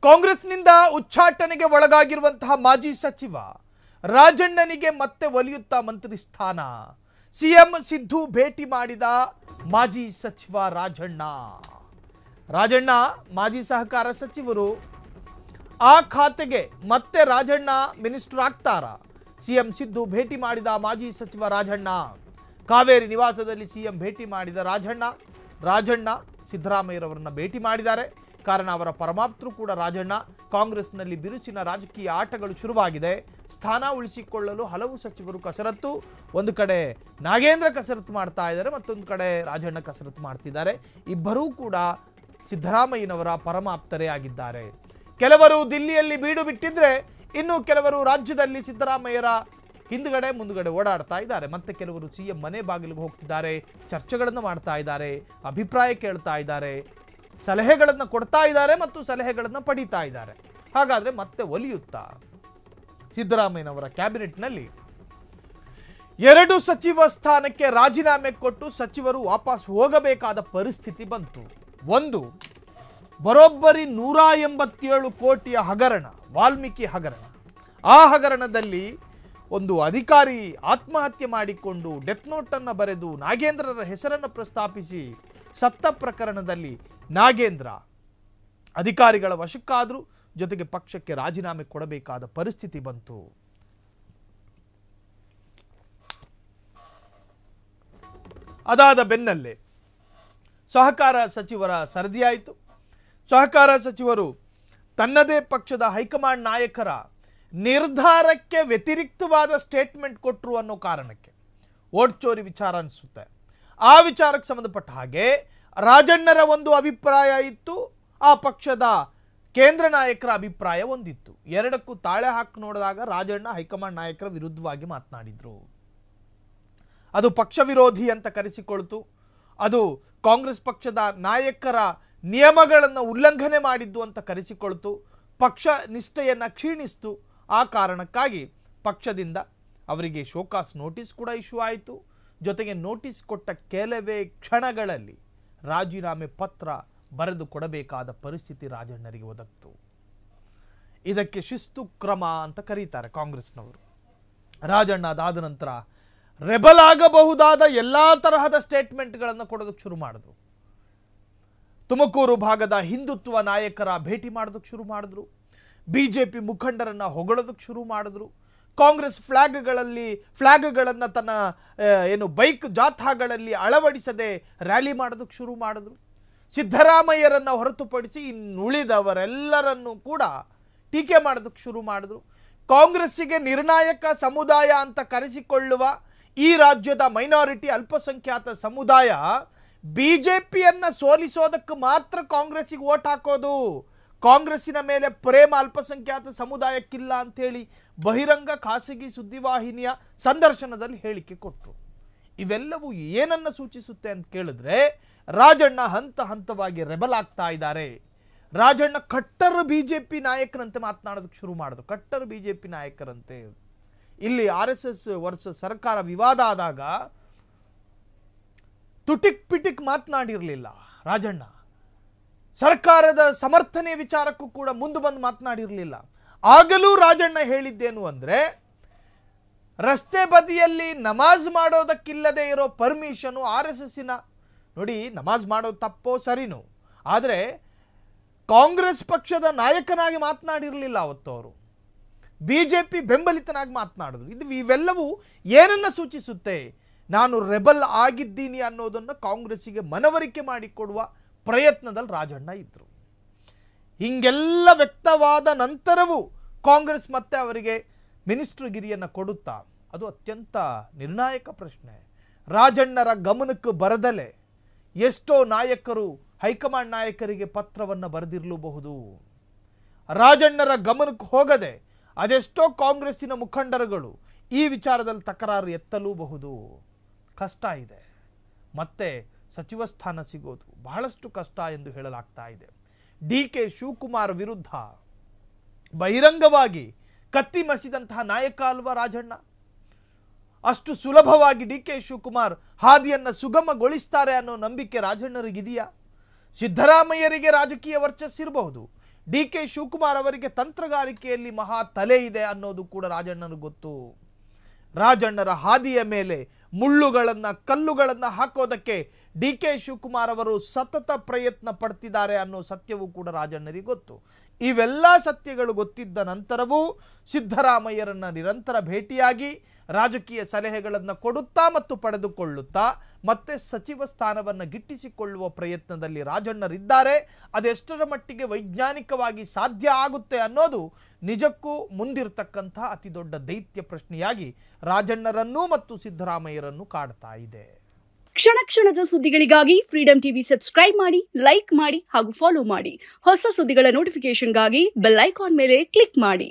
ಕಾಂಗ್ರೆಸ್ನಿಂದ ಉಚ್ಚಾಟನೆಗೆ ಒಳಗಾಗಿರುವಂತಹ ಮಾಜಿ ಸಚಿವ ರಾಜಣ್ಣನಿಗೆ ಮತ್ತೆ ಒಲಿಯುತ್ತಾ ಮಂತ್ರಿ ಸ್ಥಾನ. ಸಿಎಂ ಸಿದ್ದು ಭೇಟಿ ಮಾಡಿದ ಮಾಜಿ ಸಚಿವ ರಾಜಣ್ಣ ಮಾಜಿ ಸಹಕಾರ ಸಚಿವರು. ಆ ಖಾತೆಗೆ ಮತ್ತೆ ರಾಜಣ್ಣ ಮಿನಿಸ್ಟರ್ ಆಗ್ತಾರ? ಸಿಎಂ ಸಿದ್ದು ಭೇಟಿ ಮಾಡಿದ ಮಾಜಿ ಸಚಿವ ರಾಜಣ್ಣ. ಕಾವೇರಿ ನಿವಾಸದಲ್ಲಿ ಸಿಎಂ ಭೇಟಿ ಮಾಡಿದ ರಾಜಣ್ಣ ಸಿದ್ದರಾಮಯ್ಯರವರನ್ನ ಭೇಟಿ ಮಾಡಿದ್ದಾರೆ. ಕಾರಣ ಅವರ ಪರಮಾಪ್ತರು ಕೂಡ ರಾಜಣ್ಣ. ಕಾಂಗ್ರೆಸ್ನಲ್ಲಿ ಬಿರುಸಿನ ರಾಜಕೀಯ ಆಟಗಳು ಶುರುವಾಗಿದೆ. ಸ್ಥಾನ ಉಳಿಸಿಕೊಳ್ಳಲು ಹಲವು ಸಚಿವರು ಕಸರತ್ತು. ಒಂದು ಕಡೆ ನಾಗೇಂದ್ರ ಕಸರತ್ತು ಮಾಡ್ತಾ ಇದ್ದಾರೆ, ಮತ್ತೊಂದು ಕಡೆ ರಾಜಣ್ಣ ಕಸರತ್ತು ಮಾಡ್ತಿದ್ದಾರೆ. ಇಬ್ಬರೂ ಕೂಡ ಸಿದ್ದರಾಮಯ್ಯನವರ ಪರಮಾಪ್ತರೇ ಆಗಿದ್ದಾರೆ. ಕೆಲವರು ದಿಲ್ಲಿಯಲ್ಲಿ ಬೀಡು ಬಿಟ್ಟಿದ್ರೆ, ಇನ್ನು ಕೆಲವರು ರಾಜ್ಯದಲ್ಲಿ ಸಿದ್ದರಾಮಯ್ಯರ ಹಿಂದುಗಡೆ ಮುಂದುಗಡೆ ಓಡಾಡ್ತಾ ಇದ್ದಾರೆ. ಮತ್ತೆ ಕೆಲವರು ಸಿಎಂ ಮನೆ ಬಾಗಿಲಿಗೆ ಹೋಗ್ತಿದ್ದಾರೆ, ಚರ್ಚೆಗಳನ್ನು ಮಾಡ್ತಾ ಇದ್ದಾರೆ, ಅಭಿಪ್ರಾಯ ಕೇಳ್ತಾ ಇದ್ದಾರೆ, ಸಲಹೆಗಳನ್ನು ಕೊಡ್ತಾ ಇದ್ದಾರೆ ಮತ್ತು ಸಲಹೆಗಳನ್ನು ಪಡೀತಾ ಇದ್ದಾರೆ. ಹಾಗಾದ್ರೆ ಮತ್ತೆ ಒಲಿಯುತ್ತಾ? ಸಿದ್ದರಾಮಯ್ಯನವರ ಕ್ಯಾಬಿನೆಟ್ನಲ್ಲಿ 2 ಸಚಿವ ಸ್ಥಾನಕ್ಕೆ ರಾಜೀನಾಮೆ ಕೊಟ್ಟು ಸಚಿವರು ವಾಪಸ್ ಹೋಗಬೇಕಾದ ಪರಿಸ್ಥಿತಿ ಬಂತು. ಒಂದು, ಬರೋಬ್ಬರಿ 187 ಕೋಟಿಯ ಹಗರಣ, ವಾಲ್ಮೀಕಿ ಹಗರಣ. ಆ ಹಗರಣದಲ್ಲಿ ಒಂದು ಅಧಿಕಾರಿ ಆತ್ಮಹತ್ಯೆ ಮಾಡಿಕೊಂಡು ಡೆತ್ ನೋಟ್ ಅನ್ನು ಬರೆದು ನಾಗೇಂದ್ರರ ಹೆಸರನ್ನು ಪ್ರಸ್ತಾಪಿಸಿ ಸತ್ತ ಪ್ರಕರಣದಲ್ಲಿ ನಾಗೇಂದ್ರ ಅಧಿಕಾರಿಗಳ ವಶಕ್ಕಾದರೂ, ಜೊತೆಗೆ ಪಕ್ಷಕ್ಕೆ ರಾಜೀನಾಮೆ ಕೊಡಬೇಕಾದ ಪರಿಸ್ಥಿತಿ ಬಂತು. ಅದಾದ ಬೆನ್ನಲ್ಲೇ ಸಹಕಾರ ಸಚಿವರ ಸರದಿಯಾಯಿತು. ಸಹಕಾರ ಸಚಿವರು ತನ್ನದೇ ಪಕ್ಷದ ಹೈಕಮಾಂಡ್ ನಾಯಕರ ನಿರ್ಧಾರಕ್ಕೆ ವ್ಯತಿರಿಕ್ತವಾದ ಸ್ಟೇಟ್ಮೆಂಟ್ ಕೊಟ್ಟರು ಅನ್ನೋ ಕಾರಣಕ್ಕೆ ವೋಟ್ ಚೋರಿ ವಿಚಾರ ಅನಿಸುತ್ತೆ. ಆ ವಿಚಾರಕ್ಕೆ ಸಂಬಂಧಪಟ್ಟ ಹಾಗೆ ರಾಜಣ್ಣರ ಒಂದು ಅಭಿಪ್ರಾಯ ಇತ್ತು, ಆ ಪಕ್ಷದ ಕೇಂದ್ರ ನಾಯಕರ ಅಭಿಪ್ರಾಯ ಒಂದಿತ್ತು. ಎರಡಕ್ಕೂ ತಾಳೆ ಹಾಕಿ ನೋಡಿದಾಗ ರಾಜಣ್ಣ ಹೈಕಮಾಂಡ್ ನಾಯಕರ ವಿರುದ್ಧವಾಗಿ ಮಾತನಾಡಿದ್ರು. ಅದು ಪಕ್ಷ ವಿರೋಧಿ ಅಂತ ಕರೆಸಿಕೊಳ್ತು. ಅದು ಕಾಂಗ್ರೆಸ್ ಪಕ್ಷದ ನಾಯಕರ ನಿಯಮಗಳನ್ನು ಉಲ್ಲಂಘನೆ ಮಾಡಿದ್ದು ಅಂತ ಕರೆಸಿಕೊಳ್ತು. ಪಕ್ಷ ನಿಷ್ಠೆಯನ್ನು ಕ್ಷೀಣಿಸ್ತು. ಆ ಕಾರಣಕ್ಕಾಗಿ ಪಕ್ಷದಿಂದ ಅವರಿಗೆ ಶೋಕಾಸ್ ನೋಟಿಸ್ ಕೂಡ ಇಶ್ಯೂ ಆಯಿತು. ಜೊತೆಗೆ ನೋಟಿಸ್ ಕೊಟ್ಟ ಕೆಲವೇ ಕ್ಷಣಗಳಲ್ಲಿ ರಾಜೀನಾಮೆ ಪತ್ರ ಬರೆದು ಕೊಡಬೇಕಾದ ಪರಿಸ್ಥಿತಿ ರಾಜಣ್ಣರಿಗೆ ಒದಗಿತು. ಇದಕ್ಕೆ ಶಿಸ್ತು ಕ್ರಮ ಅಂತ ಕರೀತಾರೆ ಕಾಂಗ್ರೆಸ್ನವರು. ರಾಜಣ್ಣ ಅದಾದ ನಂತರ ರೆಬಲ್ ಆಗಬಹುದಾದ ಎಲ್ಲ ತರಹದ ಸ್ಟೇಟ್ಮೆಂಟ್ಗಳನ್ನು ಕೊಡೋದಕ್ಕೆ ಶುರು ಮಾಡಿದ್ರು. ತುಮಕೂರು ಭಾಗದ ಹಿಂದುತ್ವ ನಾಯಕರ ಭೇಟಿ ಮಾಡೋದಕ್ಕೆ ಶುರು ಮಾಡಿದ್ರು. ಬಿಜೆಪಿ ಮುಖಂಡರನ್ನ ಹೊಗಳೋದಕ್ಕೆ ಶುರು ಮಾಡಿದ್ರು. ಕಾಂಗ್ರೆಸ್ ಫ್ಲಾಗ್ಗಳನ್ನು ತನ್ನ ಬೈಕ್ ಜಾಥಾಗಳಲ್ಲಿ ಅಳವಡಿಸದೆ ರ್ಯಾಲಿ ಮಾಡೋದಕ್ಕೆ ಶುರು ಮಾಡಿದ್ರು. ಸಿದ್ದರಾಮಯ್ಯರನ್ನ ಹೊರತುಪಡಿಸಿ ಇನ್ನುಳಿದವರೆಲ್ಲರನ್ನೂ ಕೂಡ ಟೀಕೆ ಮಾಡೋದಕ್ಕೆ ಶುರು ಮಾಡಿದ್ರು. ಕಾಂಗ್ರೆಸ್ಸಿಗೆ ನಿರ್ಣಾಯಕ ಸಮುದಾಯ ಅಂತ ಕರೆಸಿಕೊಳ್ಳುವ ಈ ರಾಜ್ಯದ ಮೈನಾರಿಟಿ ಅಲ್ಪಸಂಖ್ಯಾತ ಸಮುದಾಯ ಬಿಜೆಪಿಯನ್ನ ಸೋಲಿಸೋದಕ್ಕೆ ಮಾತ್ರ ಕಾಂಗ್ರೆಸ್ಸಿಗೆ ವೋಟ್ ಹಾಕೋದು. ಕಾಂಗ್ರೆಸ್ಸಿನ ಮೇಲೆ ಪ್ರೇಮ ಅಲ್ಪಸಂಖ್ಯಾತ ಸಮುದಾಯಕ್ಕಿಲ್ಲ ಅಂತೇಳಿ ಬಹಿರಂಗ ಖಾಸಗಿ ಸುದ್ದಿವಾಹಿನಿಯ ಸಂದರ್ಶನದಲ್ಲಿ ಹೇಳಿಕೆ ಕೊಟ್ಟರು. ಇವೆಲ್ಲವೂ ಏನನ್ನ ಸೂಚಿಸುತ್ತೆ ಅಂತ ಕೇಳಿದ್ರೆ, ರಾಜಣ್ಣ ಹಂತ ಹಂತವಾಗಿ ರೆಬಲ್ ಆಗ್ತಾ ಇದ್ದಾರೆ. ರಾಜಣ್ಣ ಕಟ್ಟರ್ ಬಿಜೆಪಿ ನಾಯಕರಂತೆ ಮಾತನಾಡೋದಕ್ಕೆ ಶುರು ಮಾಡಿದ್ರು. ಕಟ್ಟರ್ ಬಿಜೆಪಿ ನಾಯಕರಂತೆ. ಇಲ್ಲಿ RSS ವರ್ಸಸ್ ಸರ್ಕಾರ ವಿವಾದ ಆದಾಗ ತುಟಿಕ್ ಪಿಟಿಕ್ ಮಾತನಾಡಿರಲಿಲ್ಲ ರಾಜಣ್ಣ. ಸರ್ಕಾರದ ಸಮರ್ಥನೆ ವಿಚಾರಕ್ಕೂ ಕೂಡ ಮುಂದೆ ಬಂದು ಮಾತನಾಡಿರಲಿಲ್ಲ. ಆಗಲೂ ರಾಜಣ್ಣ ಹೇಳಿದ್ದೇನು ಅಂದ್ರೆ, ರಸ್ತೆ ಬದಿಯಲ್ಲಿ ನಮಾಜ್ ಮಾಡೋದಕ್ಕಿಲ್ಲದೆ ಇರೋ ಪರ್ಮಿಷನ್ RSSನ, ನೋಡಿ ನಮಾಜ್ ಮಾಡೋದು ತಪ್ಪೋ ಸರಿನೋ, ಆದರೆ ಕಾಂಗ್ರೆಸ್ ಪಕ್ಷದ ನಾಯಕನಾಗಿ ಮಾತನಾಡಿರಲಿಲ್ಲ ಅವತ್ತು. ಅವರು ಬಿಜೆಪಿ ಬೆಂಬಲಿತನಾಗಿ ಮಾತನಾಡಿದ್ರು. ಇವೆಲ್ಲವೂ ಏನನ್ನ ಸೂಚಿಸುತ್ತೆ? ನಾನು ರೆಬಲ್ ಆಗಿದ್ದೀನಿ ಅನ್ನೋದನ್ನು ಕಾಂಗ್ರೆಸ್ಸಿಗೆ ಮನವರಿಕೆ ಮಾಡಿಕೊಡುವ ಪ್ರಯತ್ನದಲ್ಲಿ ರಾಜಣ್ಣ ಇದ್ರು. ಹಿಂಗೆಲ್ಲ ವ್ಯಕ್ತವಾದ ನಂತರವೂ ಕಾಂಗ್ರೆಸ್ ಮತ್ತೆ ಅವರಿಗೆ ಮಿನಿಸ್ಟರ್ ಗಿರಿಯನ್ನು ಕೊಡುತ್ತಾ? ಅದು ಅತ್ಯಂತ ನಿರ್ಣಾಯಕ ಪ್ರಶ್ನೆ. ರಾಜಣ್ಣರ ಗಮನಕ್ಕೆ ಬರದಲೇ ಎಷ್ಟೋ ನಾಯಕರು ಹೈಕಮಾಂಡ್ ನಾಯಕರಿಗೆ ಪತ್ರವನ್ನು ಬರೆದಿರಲೂಬಹುದು. ರಾಜಣ್ಣರ ಗಮನಕ್ಕೆ ಹೋಗದೆ ಅದೆಷ್ಟೋ ಕಾಂಗ್ರೆಸ್ಸಿನ ಮುಖಂಡರುಗಳು ಈ ವಿಚಾರದಲ್ಲಿ ತಕರಾರು ಎತ್ತಲೂಬಹುದು. ಕಷ್ಟ ಇದೆ. ಮತ್ತೆ ಸಚಿವ ಸ್ಥಾನ ಸಿಗೋದು ಬಹಳಷ್ಟು ಕಷ್ಟ ಎಂದು ಹೇಳಲಾಗ್ತಾ ಇದೆ. DK ಶಿವಕುಮಾರ್ ವಿರುದ್ಧ ಬಹಿರಂಗವಾಗಿ ಕತ್ತಿ ಮಸಿದಂತಹ ನಾಯಕ ಅಲ್ವಾ ರಾಜಣ್ಣ? ಅಷ್ಟು ಸುಲಭವಾಗಿ DK ಶಿವಕುಮಾರ್ ಹಾದಿಯನ್ನು ಸುಗಮಗೊಳಿಸ್ತಾರೆ ಅನ್ನೋ ನಂಬಿಕೆ ರಾಜಣ್ಣರಿಗಿದೆಯಾ? ಸಿದ್ದರಾಮಯ್ಯರಿಗೆ ರಾಜಕೀಯ ವರ್ಚಸ್ಸಿರಬಹುದು, ಡಿ.ಕೆ. ಶಿವಕುಮಾರ್ ಅವರಿಗೆ ತಂತ್ರಗಾರಿಕೆಯಲ್ಲಿ ಮಹಾ ತಲೆ ಇದೆ ಅನ್ನೋದು ಕೂಡ ರಾಜಣ್ಣನಿಗೆ ಗೊತ್ತು. ರಾಜಣ್ಣರ ಹಾದಿಯ ಮೇಲೆ ಮುಳ್ಳುಗಳನ್ನು ಕಲ್ಲುಗಳನ್ನು ಹಾಕೋದಕ್ಕೆ ಡಿ.ಕೆ. ಶಿವಕುಮಾರ್ ಅವರು ಸತತ ಪ್ರಯತ್ನ ಪಡ್ತಿದ್ದಾರೆ ಅನ್ನೋ ಸತ್ಯವೂ ಕೂಡ ರಾಜಣ್ಣರಿಗೆ ಗೊತ್ತು. ಇವೆಲ್ಲ ಸತ್ಯಗಳು ಗೊತ್ತಿದ್ದ ನಂತರವೂ ಸಿದ್ದರಾಮಯ್ಯರನ್ನ ನಿರಂತರ ಭೇಟಿಯಾಗಿ ರಾಜಕೀಯ ಸಲಹೆಗಳನ್ನು ಕೊಡುತ್ತಾ ಮತ್ತು ಪಡೆದುಕೊಳ್ಳುತ್ತಾ ಮತ್ತೆ ಸಚಿವ ಸ್ಥಾನವನ್ನು ಗಿಟ್ಟಿಸಿಕೊಳ್ಳುವ ಪ್ರಯತ್ನದಲ್ಲಿ ರಾಜಣ್ಣರಿದ್ದಾರೆ. ಅದೆಷ್ಟರ ಮಟ್ಟಿಗೆ ವೈಜ್ಞಾನಿಕವಾಗಿ ಸಾಧ್ಯ ಆಗುತ್ತೆ ಅನ್ನೋದು ನಿಜಕ್ಕೂ ಮುಂದಿರತಕ್ಕಂಥ ಅತಿ ದೊಡ್ಡ ದೈತ್ಯ ಪ್ರಶ್ನೆಯಾಗಿ ರಾಜಣ್ಣರನ್ನು ಮತ್ತು ಸಿದ್ದರಾಮಯ್ಯರನ್ನು ಕಾಡ್ತಾ ಇದೆ. ಕ್ಷಣ ಕ್ಷಣದ ಸುದ್ದಿಗಳಿಗಾಗಿ ಫ್ರೀಡಂ ಟಿವಿ ಸಬ್ಸ್ಕ್ರೈಬ್ ಮಾಡಿ, ಲೈಕ್ ಮಾಡಿ ಹಾಗೂ ಫಾಲೋ ಮಾಡಿ. ಹೊಸ ಸುದ್ದಿಗಳ ನೋಟಿಫಿಕೇಶನ್ಗಾಗಿ ಬೆಲ್ ಐಕಾನ್ ಮೇಲೆ ಕ್ಲಿಕ್ ಮಾಡಿ.